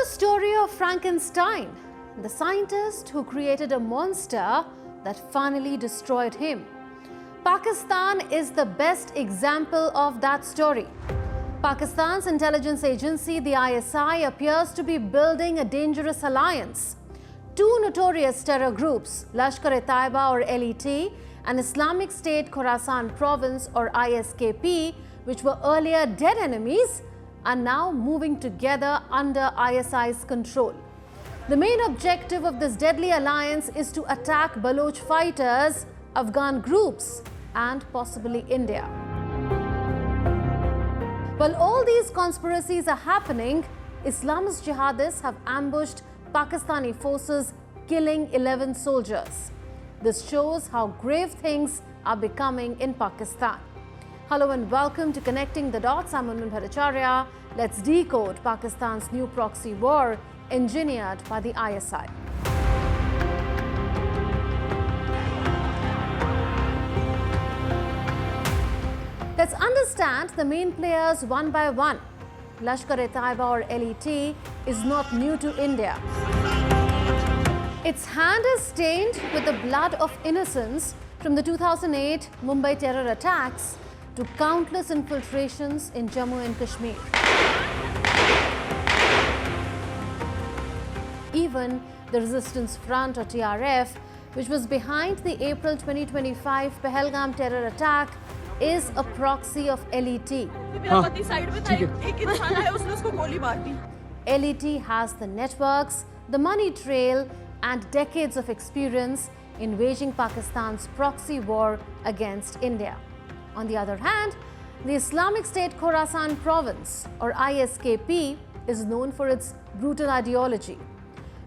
story of Frankenstein, the scientist who created a monster that finally destroyed him. Pakistan is the best example of that story. Pakistan's intelligence agency, the ISI, appears to be building a dangerous alliance. Two notorious terror groups, Lashkar-e-Taiba or LET and Islamic State Khorasan Province or ISKP, which were earlier dead enemies, are now moving together under ISI's control. The main objective of this deadly alliance is to attack Baloch fighters, Afghan groups, and possibly India. While all these conspiracies are happening, Islamist jihadists have ambushed Pakistani forces, killing 11 soldiers. This shows how grave things are becoming in Pakistan. Hello and welcome to Connecting the Dots. I'm Unman Bhattacharya. Let's decode Pakistan's new proxy war engineered by the ISI. Let's understand the main players one by one. Lashkar-e-Taiba or LET is not new to India. Its hand is stained with the blood of innocents from the 2008 Mumbai terror attacks to countless infiltrations in Jammu and Kashmir. Even the Resistance Front or TRF, which was behind the April 2025 Pahalgam terror attack, is a proxy of LET. LET has the networks, the money trail, and decades of experience in waging Pakistan's proxy war against India. On the other hand, the Islamic State Khorasan Province or ISKP is known for its brutal ideology.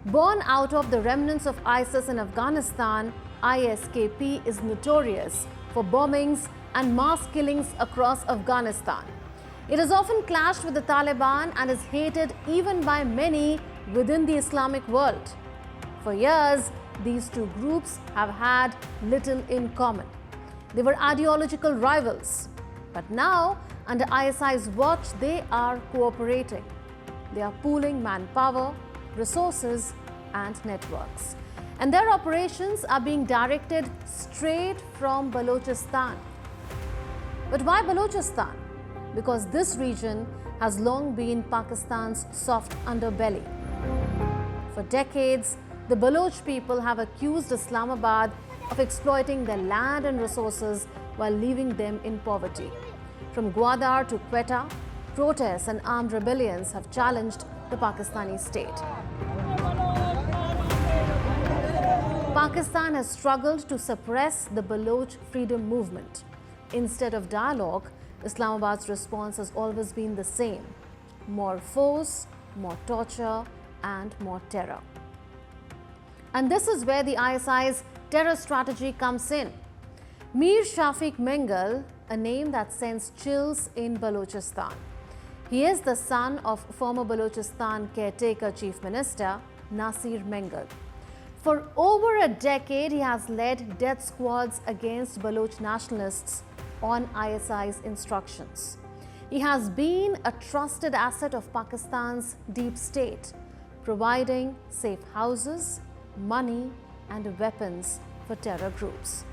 Born out of the remnants of ISIS in Afghanistan, ISKP is notorious for bombings and mass killings across Afghanistan. It has often clashed with the Taliban and is hated even by many within the Islamic world. For years, these two groups have had little in common. They were ideological rivals, but now, under ISI's watch, they are cooperating. They are pooling manpower, resources, and networks. And their operations are being directed straight from Balochistan. But why Balochistan? Because this region has long been Pakistan's soft underbelly. For decades, the Baloch people have accused Islamabad of exploiting their land and resources while leaving them in poverty. From Gwadar to Quetta, protests and armed rebellions have challenged the Pakistani state. Pakistan has struggled to suppress the Baloch freedom movement. Instead of dialogue, Islamabad's response has always been the same: more force, more torture, and more terror. And this is where the ISI's terror strategy comes in. Mir Shafiq Mengal, a name that sends chills in Balochistan. He is the son of former Balochistan caretaker chief minister Nasir Mengal. For over a decade, he has led death squads against Baloch nationalists on ISI's instructions. He has been a trusted asset of Pakistan's deep state, providing safe houses, money, and weapons for terror groups.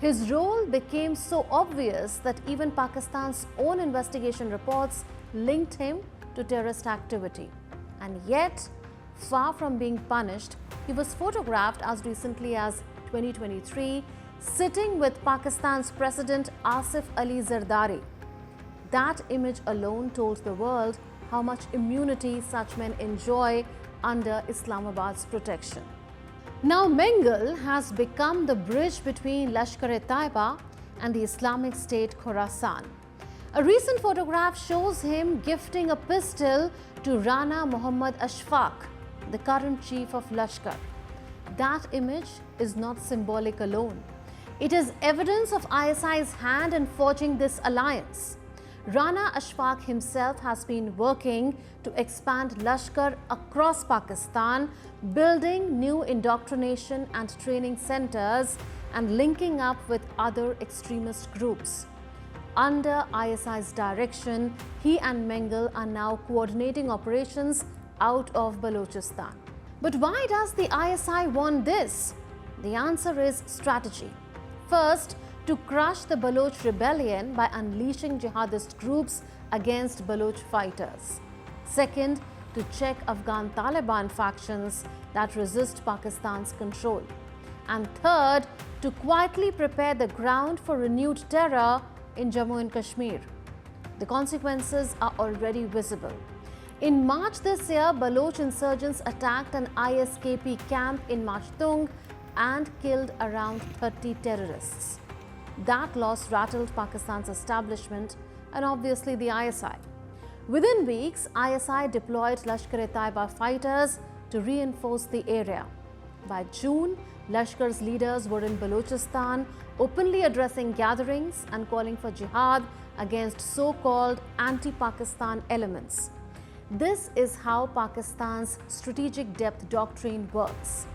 His role became so obvious that even Pakistan's own investigation reports linked him to terrorist activity. And yet, far from being punished, he was photographed as recently as 2023 sitting with Pakistan's President Asif Ali Zardari. That image alone told the world how much immunity such men enjoy under Islamabad's protection. Now Mengal has become the bridge between Lashkar-e-Taiba and the Islamic State Khorasan. A recent photograph shows him gifting a pistol to Rana Muhammad Ashfaq, the current chief of Lashkar. That image is not symbolic alone. It is evidence of ISI's hand in forging this alliance. Rana Ashfaq himself has been working to expand Lashkar across Pakistan, building new indoctrination and training centers and linking up with other extremist groups. Under ISI's direction, he and Mengal are now coordinating operations out of Balochistan. But why does the ISI want this? The answer is strategy. First, to crush the Baloch rebellion by unleashing jihadist groups against Baloch fighters. Second, to check Afghan Taliban factions that resist Pakistan's control. And third, to quietly prepare the ground for renewed terror in Jammu and Kashmir. The consequences are already visible. In March this year, Baloch insurgents attacked an ISKP camp in Mastung and killed around 30 terrorists. That loss rattled Pakistan's establishment and obviously the ISI. Within weeks, ISI deployed Lashkar-e-Taiba fighters to reinforce the area. By June, Lashkar's leaders were in Balochistan, openly addressing gatherings and calling for jihad against so-called anti-Pakistan elements. This is how Pakistan's strategic depth doctrine works.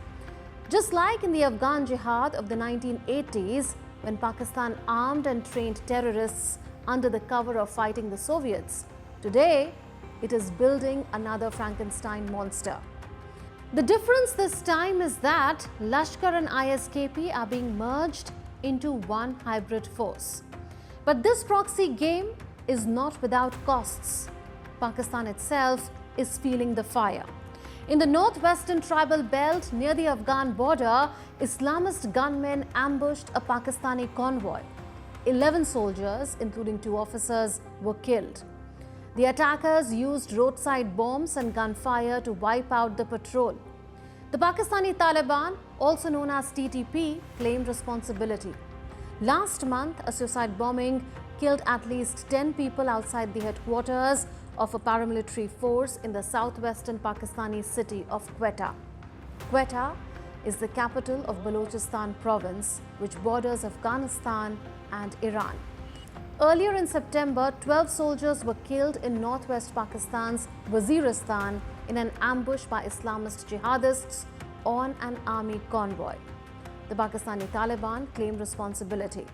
Just like in the Afghan jihad of the 1980s, when Pakistan armed and trained terrorists under the cover of fighting the Soviets, today it is building another Frankenstein monster. The difference this time is that Lashkar and ISKP are being merged into one hybrid force. But this proxy game is not without costs. Pakistan itself is feeling the fire. In the northwestern tribal belt near the Afghan border, Islamist gunmen ambushed a Pakistani convoy. 11 soldiers, including 2 officers, were killed. The attackers used roadside bombs and gunfire to wipe out the patrol. The Pakistani Taliban, also known as TTP, claimed responsibility. Last month, a suicide bombing killed at least 10 people outside the headquarters of a paramilitary force in the southwestern Pakistani city of Quetta. Quetta is the capital of Balochistan province, which borders Afghanistan and Iran. Earlier in September, 12 soldiers were killed in northwest Pakistan's Waziristan in an ambush by Islamist jihadists on an army convoy. The Pakistani Taliban claimed responsibility.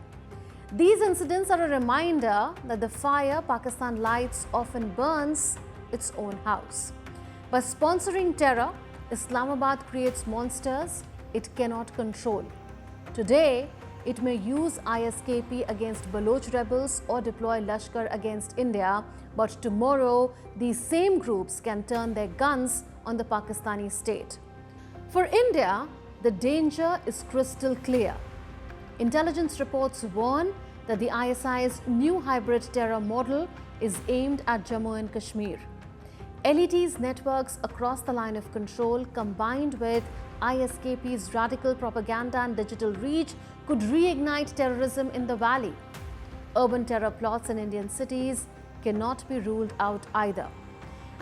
These incidents are a reminder that the fire Pakistan lights often burns its own house. By sponsoring terror, Islamabad creates monsters it cannot control. Today, it may use ISKP against Baloch rebels or deploy Lashkar against India, but tomorrow these same groups can turn their guns on the Pakistani state. For India, the danger is crystal clear. Intelligence reports warn that the ISI's new hybrid terror model is aimed at Jammu and Kashmir. LET's networks across the line of control, combined with ISKP's radical propaganda and digital reach, could reignite terrorism in the valley. Urban terror plots in Indian cities cannot be ruled out either.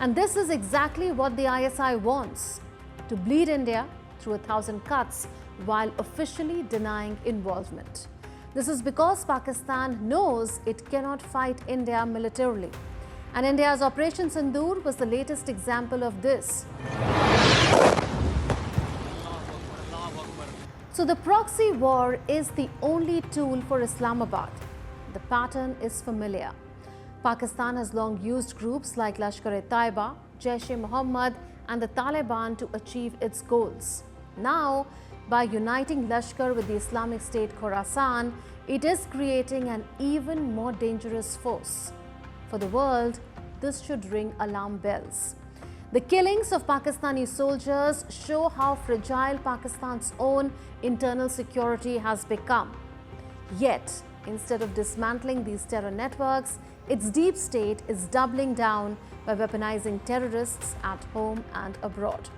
And this is exactly what the ISI wants: to bleed India through 1,000 cuts while officially denying involvement. This is because Pakistan knows it cannot fight India militarily. And India's Operation Sindoor was the latest example of this. So the proxy war is the only tool for Islamabad. The pattern is familiar. Pakistan has long used groups like Lashkar-e-Taiba, Jaish-e-Mohammad and the Taliban to achieve its goals. Now, by uniting Lashkar with the Islamic State Khorasan, it is creating an even more dangerous force. For the world, this should ring alarm bells. The killings of Pakistani soldiers show how fragile Pakistan's own internal security has become. Yet, instead of dismantling these terror networks, its deep state is doubling down by weaponizing terrorists at home and abroad.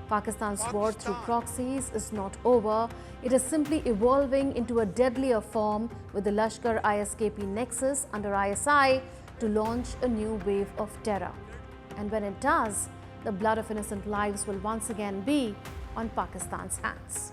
Pakistan's war through proxies is not over. It is simply evolving into a deadlier form with the Lashkar-ISKP nexus under ISI to launch a new wave of terror. And when it does, the blood of innocent lives will once again be on Pakistan's hands.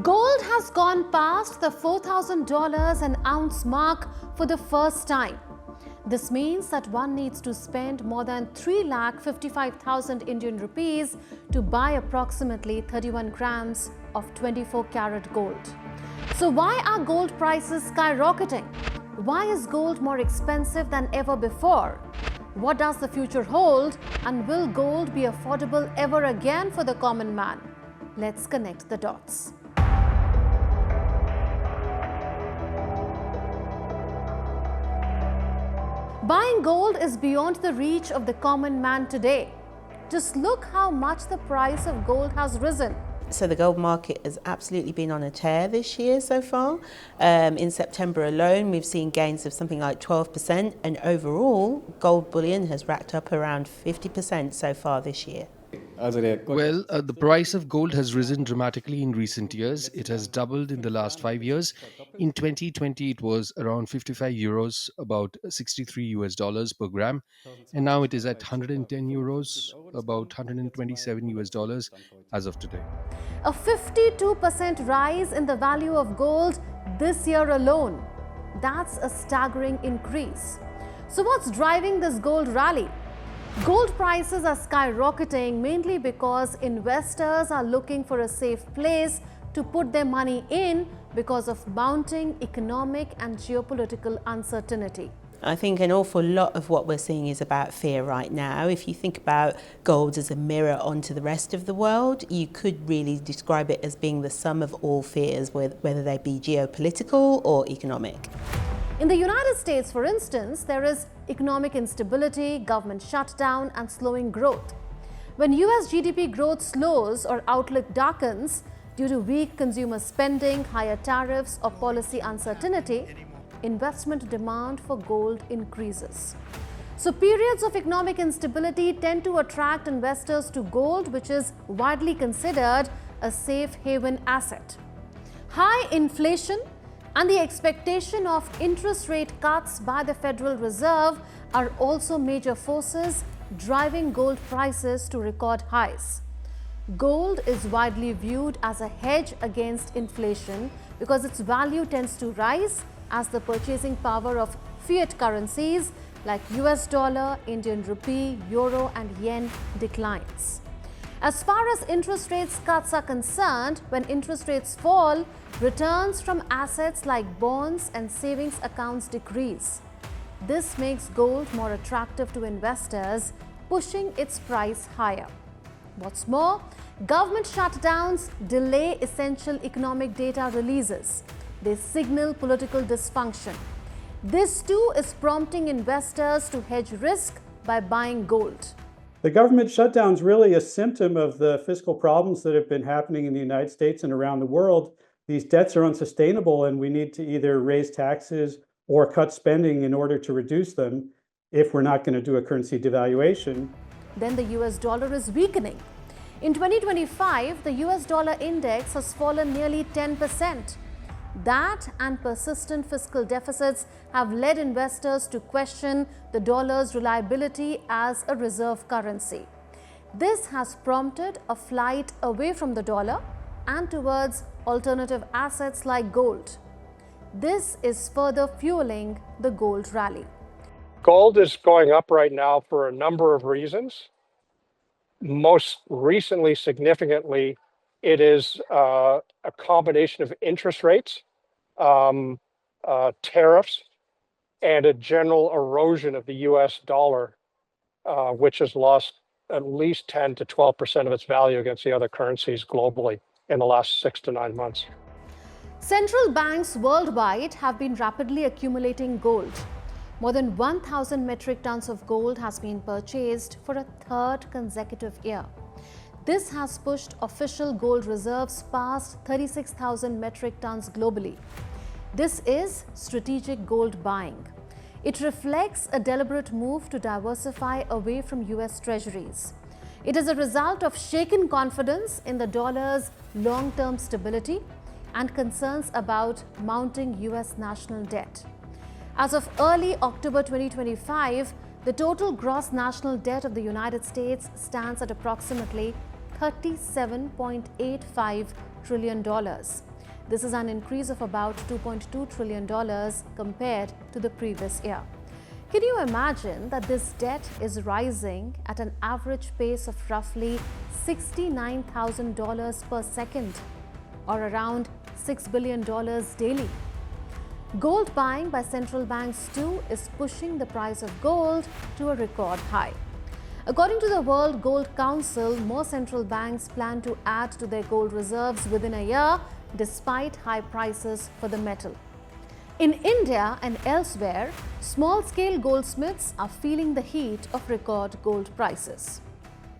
Gold has gone past the $4,000 an ounce mark for the first time. This means that one needs to spend more than 3,55,000 Indian rupees to buy approximately 31 grams of 24 karat gold. So why are gold prices skyrocketing? Why is gold more expensive than ever before? What does the future hold? And will gold be affordable ever again for the common man? Let's connect the dots. Buying gold is beyond the reach of the common man today. Just look how much the price of gold has risen. So the gold market has absolutely been on a tear this year so far. In September alone, we've seen gains of something like 12%, and overall, gold bullion has racked up around 50% so far this year. Well, the price of gold has risen dramatically in recent years. It has doubled in the last 5 years. In 2020, it was around 55 euros, about 63 US dollars per gram. And now it is at 110 euros, about 127 US dollars as of today. A 52% rise in the value of gold this year alone. That's a staggering increase. So what's driving this gold rally? Gold prices are skyrocketing mainly because investors are looking for a safe place to put their money in because of mounting economic and geopolitical uncertainty. I think an awful lot of what we're seeing is about fear right now. If you think about gold as a mirror onto the rest of the world, you could really describe it as being the sum of all fears, whether they be geopolitical or economic. In the United States, for instance, there is economic instability, government shutdown, and slowing growth. When US GDP growth slows or outlook darkens due to weak consumer spending, higher tariffs, or policy uncertainty, investment demand for gold increases. So periods of economic instability tend to attract investors to gold, which is widely considered a safe haven asset. High inflation and the expectation of interest rate cuts by the Federal Reserve are also major forces driving gold prices to record highs. Gold is widely viewed as a hedge against inflation because its value tends to rise as the purchasing power of fiat currencies like US dollar, Indian rupee, euro, and yen declines. As far as interest rates cuts are concerned, when interest rates fall, returns from assets like bonds and savings accounts decrease. This makes gold more attractive to investors, pushing its price higher. What's more, government shutdowns delay essential economic data releases. They signal political dysfunction. This too is prompting investors to hedge risk by buying gold. The government shutdown is really a symptom of the fiscal problems that have been happening in the United States and around the world. These debts are unsustainable, and we need to either raise taxes or cut spending in order to reduce them if we're not going to do a currency devaluation. Then the US dollar is weakening. In 2025, the US dollar index has fallen nearly 10%. That and persistent fiscal deficits have led investors to question the dollar's reliability as a reserve currency. This has prompted a flight away from the dollar and towards alternative assets like gold. This is further fueling the gold rally. Gold is going up right now for a number of reasons. Most recently, significantly, it is a combination of interest rates, tariffs, and a general erosion of the US dollar, which has lost at least 10 to 12% of its value against the other currencies globally in the last 6 to 9 months. Central banks worldwide have been rapidly accumulating gold. More than 1,000 metric tons of gold has been purchased for a third consecutive year. This has pushed official gold reserves past 36,000 metric tons globally. This is strategic gold buying. It reflects a deliberate move to diversify away from US treasuries. It is a result of shaken confidence in the dollar's long-term stability and concerns about mounting US national debt. As of early October 2025, the total gross national debt of the United States stands at approximately $37.85 trillion. This is an increase of about $2.2 trillion compared to the previous year. Can you imagine that this debt is rising at an average pace of roughly $69,000 per second, or around $6 billion daily. Gold buying by central banks too is pushing the price of gold to a record high. According to the World Gold Council, more central banks plan to add to their gold reserves within a year despite high prices for the metal. In India and elsewhere, small-scale goldsmiths are feeling the heat of record gold prices.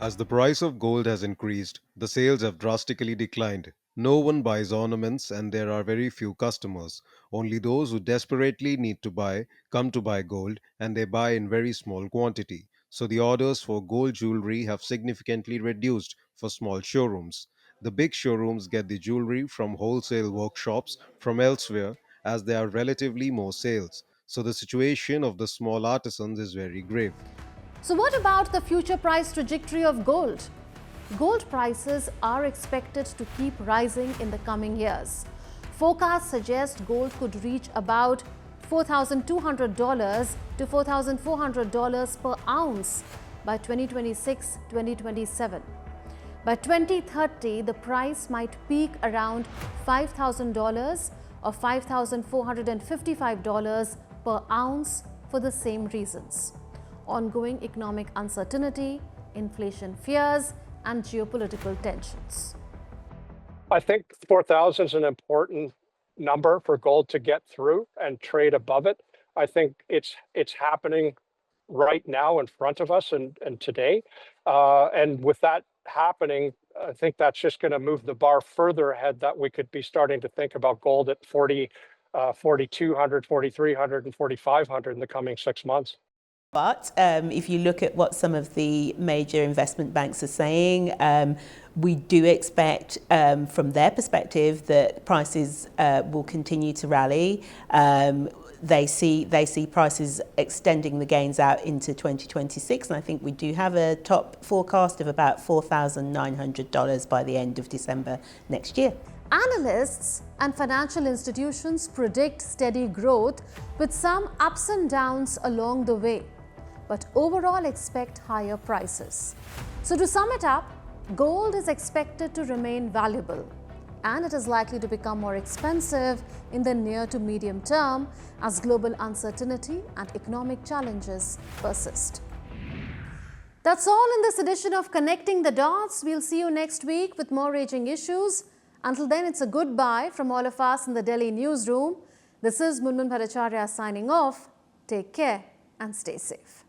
As the price of gold has increased, the sales have drastically declined. No one buys ornaments and there are very few customers. Only those who desperately need to buy come to buy gold, and they buy in very small quantity. So the orders for gold jewelry have significantly reduced for small showrooms. The big showrooms get the jewelry from wholesale workshops from elsewhere, as there are relatively more sales. So the situation of the small artisans is very grave. So what about the future price trajectory of gold? Gold prices are expected to keep rising in the coming years. Forecasts suggest gold could reach about $4,200 to $4,400 per ounce by 2026-2027. By 2030, the price might peak around $5,000 or $5,455 per ounce for the same reasons: ongoing economic uncertainty, inflation fears, and geopolitical tensions. I think 4,000 is an important number for gold to get through and trade above it. I think it's happening right now in front of us and today. And with that happening, I think that's just going to move the bar further ahead, that we could be starting to think about gold at 4,200, 4,300, and 4,500 in the coming 6 months. But if you look at what some of the major investment banks are saying, we do expect from their perspective that prices will continue to rally. They see prices extending the gains out into 2026, and I think we do have a top forecast of about $4,900 by the end of December next year. Analysts and financial institutions predict steady growth with some ups and downs along the way, but overall expect higher prices. So to sum it up, gold is expected to remain valuable, and it is likely to become more expensive in the near to medium term as global uncertainty and economic challenges persist. That's all in this edition of Connecting the Dots. We'll see you next week with more raging issues. Until then, it's a goodbye from all of us in the Delhi newsroom. This is Munmun Bhattacharya signing off. Take care and stay safe.